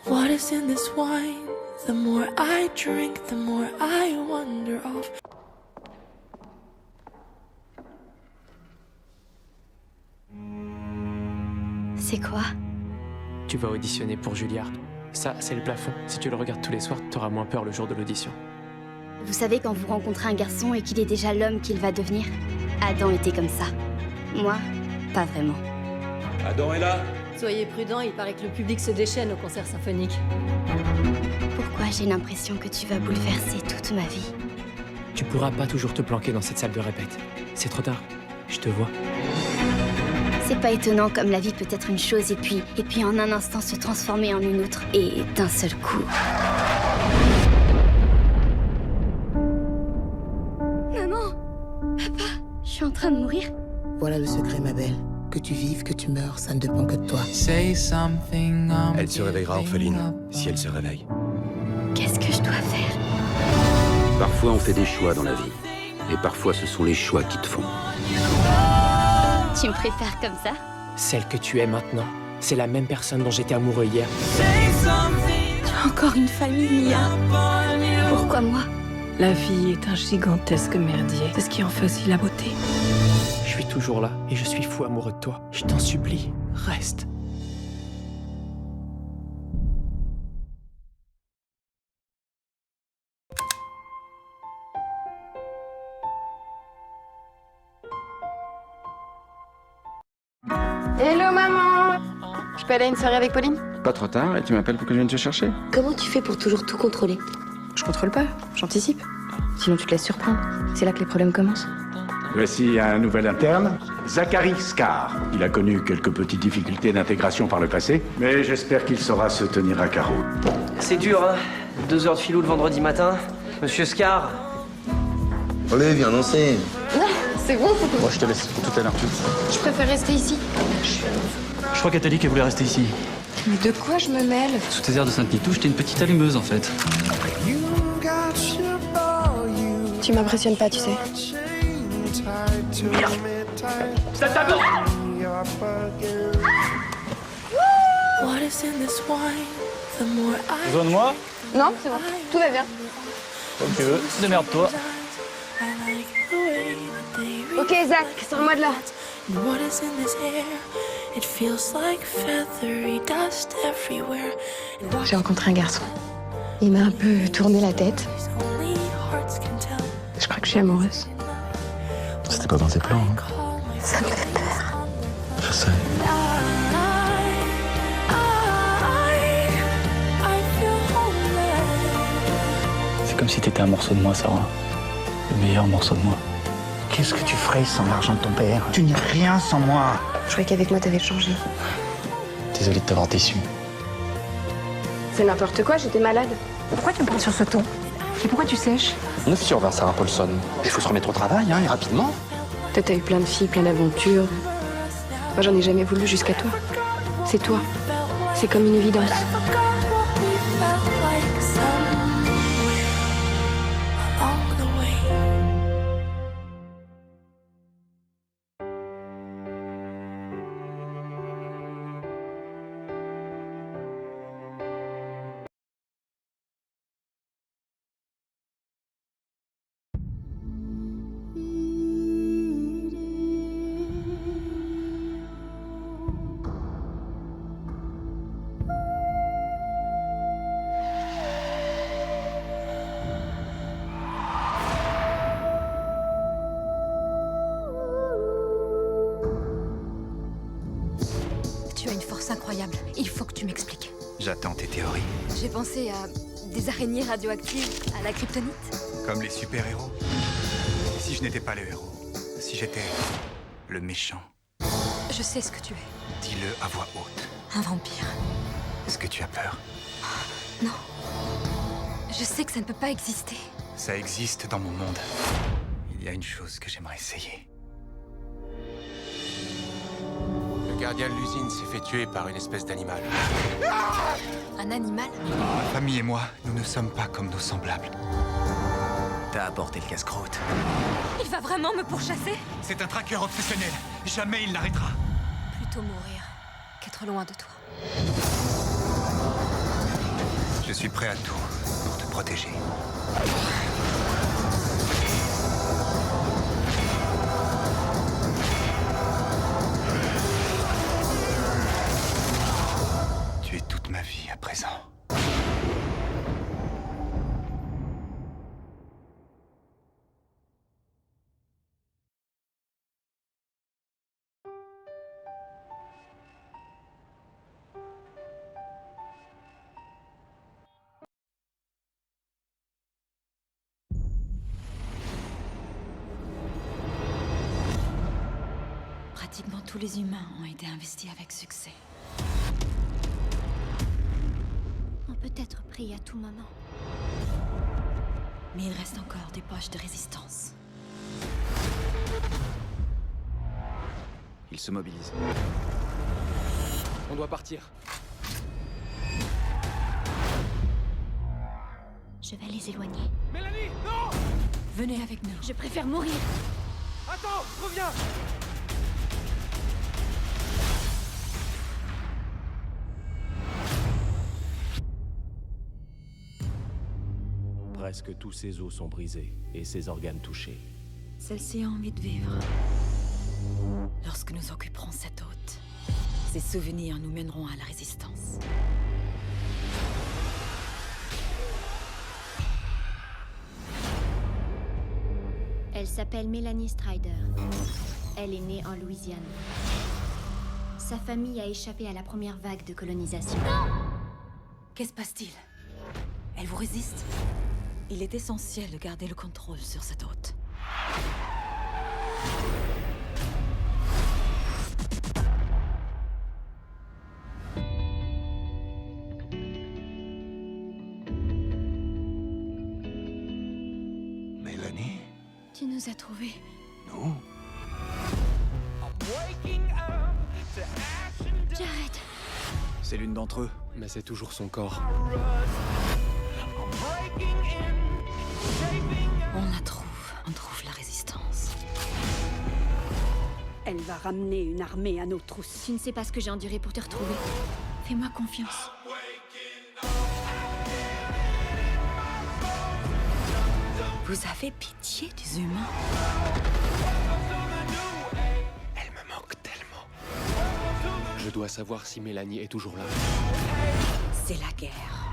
What is in this wine? The more I drink, the more I wonder of. C'est quoi? Tu vas auditionner pour Juilliard. Ça, c'est le plafond. Si tu le regardes tous les soirs, t'auras moins peur le jour de l'audition. Vous savez quand vous rencontrez un garçon et qu'il est déjà l'homme qu'il va devenir? Adam était comme ça. Moi, pas vraiment. Adam est là? Soyez prudents, il paraît que le public se déchaîne au concert symphonique. Pourquoi j'ai l'impression que tu vas bouleverser toute ma vie? Tu pourras pas toujours te planquer dans cette salle de répète. C'est trop tard. Je te vois. C'est pas étonnant comme la vie peut être une chose et puis en un instant se transformer en une autre et d'un seul coup. Maman! Papa! Je suis en train de mourir? Voilà le secret, ma belle. Que tu vives, que tu meurs, ça ne dépend que de toi. Elle se réveillera orpheline, si elle se réveille. Qu'est-ce que je dois faire? Parfois on fait des choix dans la vie. Et parfois ce sont les choix qui te font. Tu me préfères comme ça? Celle que tu es maintenant, c'est la même personne dont j'étais amoureux hier. Tu as encore une famille, Mia. Pourquoi moi? La vie est un gigantesque merdier. C'est ce qui en fait aussi la beauté. Je suis toujours là et je suis fou amoureux de toi. Je t'en supplie, reste. Hello maman! Je peux aller à une soirée avec Pauline? Pas trop tard et tu m'appelles pour que je vienne te chercher? Comment tu fais pour toujours tout contrôler? Je contrôle pas, j'anticipe. Sinon tu te laisses surprendre. C'est là que les problèmes commencent. Voici un nouvel interne, Zachary Scar. Il a connu quelques petites difficultés d'intégration par le passé, mais j'espère qu'il saura se tenir à carreau. C'est dur, hein? 2 heures de filou le vendredi matin. Monsieur Scar. Allez, viens danser. Non, c'est bon. Moi je te laisse pour tout à l'heure. Je préfère rester ici. Je crois qu'elle t'a dit qu'elle voulait rester ici. Mais de quoi je me mêle? Sous tes airs de Sainte-Nitouche, t'es une petite allumeuse en fait. Tu m'impressionnes pas, tu sais. What is in this wine? The more I Besoin de moi? Non, c'est bon. Tout va bien. Comme tu veux, démerde-toi. I like the way that they Ok, Zach, sors-moi de là. And what is in this air? It feels like feathery dust everywhere. And what J'ai rencontré un garçon. Il m'a un peu tourné la tête. these only hearts can tell. Je crois que je suis amoureuse. C'était pas dans tes plans, hein? Call my Ça me fait peur. Je sais. I feel homeless. C'est comme si t'étais un morceau de moi, Sarah. Le meilleur morceau de moi. Qu'est-ce que tu ferais sans l'argent de ton père? Tu n'es rien sans moi. Je croyais qu'avec moi t'avais changé. Désolé de t'avoir déçu. C'est n'importe quoi, j'étais malade. Pourquoi tu me parles sur ce ton? Et pourquoi tu sèches? 9 sur 20, Sarah Paulson. Il faut se remettre au travail, hein, et rapidement. Toi, t'as eu plein de filles, plein d'aventures. Moi, j'en ai jamais voulu jusqu'à toi. C'est toi. C'est comme une évidence. Forgot what we felt like somewhere along the way. Tu as une force incroyable. Il faut que tu m'expliques. J'attends tes théories. J'ai pensé à des araignées radioactives, à la kryptonite. Comme les super-héros. Si je n'étais pas le héros, si j'étais le méchant, Je sais ce que tu es. dis-le à voix haute. Un vampire. Est-ce que tu as peur? Non. Je sais que ça ne peut pas exister. Ça existe dans mon monde. Il y a une chose que j'aimerais essayer. Le gardien de l'usine s'est fait tuer par une espèce d'animal. Un animal? Ma famille et moi, nous ne sommes pas comme nos semblables. T'as apporté le casse-croûte. Il va vraiment me pourchasser? C'est un traqueur obsessionnel. Jamais il n'arrêtera. Plutôt mourir qu'être loin de toi. suis prêt à tout pour te protéger. Tu es toute ma vie à présent. Pratiquement tous les humains ont été investis avec succès. On peut être pris à tout moment. Mais il reste encore des poches de résistance. Ils se mobilisent. On doit partir. Je vais les éloigner. Mélanie, non! Venez avec nous. Je préfère mourir. Attends, reviens! Presque tous ses os sont brisés et ses organes touchés. Celle-ci a envie de vivre. Lorsque nous occuperons cette hôte, ses souvenirs nous mèneront à la résistance. Elle s'appelle Mélanie Strider. Elle est née en Louisiane. Sa famille a échappé à la première vague de colonisation. Qu'est-ce qui se passe-t-il? Elle vous résiste? Il est essentiel de garder le contrôle sur cette hôte. Mélanie? Tu nous as trouvés. Non. Jared. C'est l'une d'entre eux. Mais c'est toujours son corps. On trouve la résistance. Elle va ramener une armée à nos trousses. Tu ne sais pas ce que j'ai enduré pour te retrouver. Fais-moi confiance. Vous avez pitié des humains? Elle me manque tellement. Je dois savoir si Mélanie est toujours là. C'est la guerre.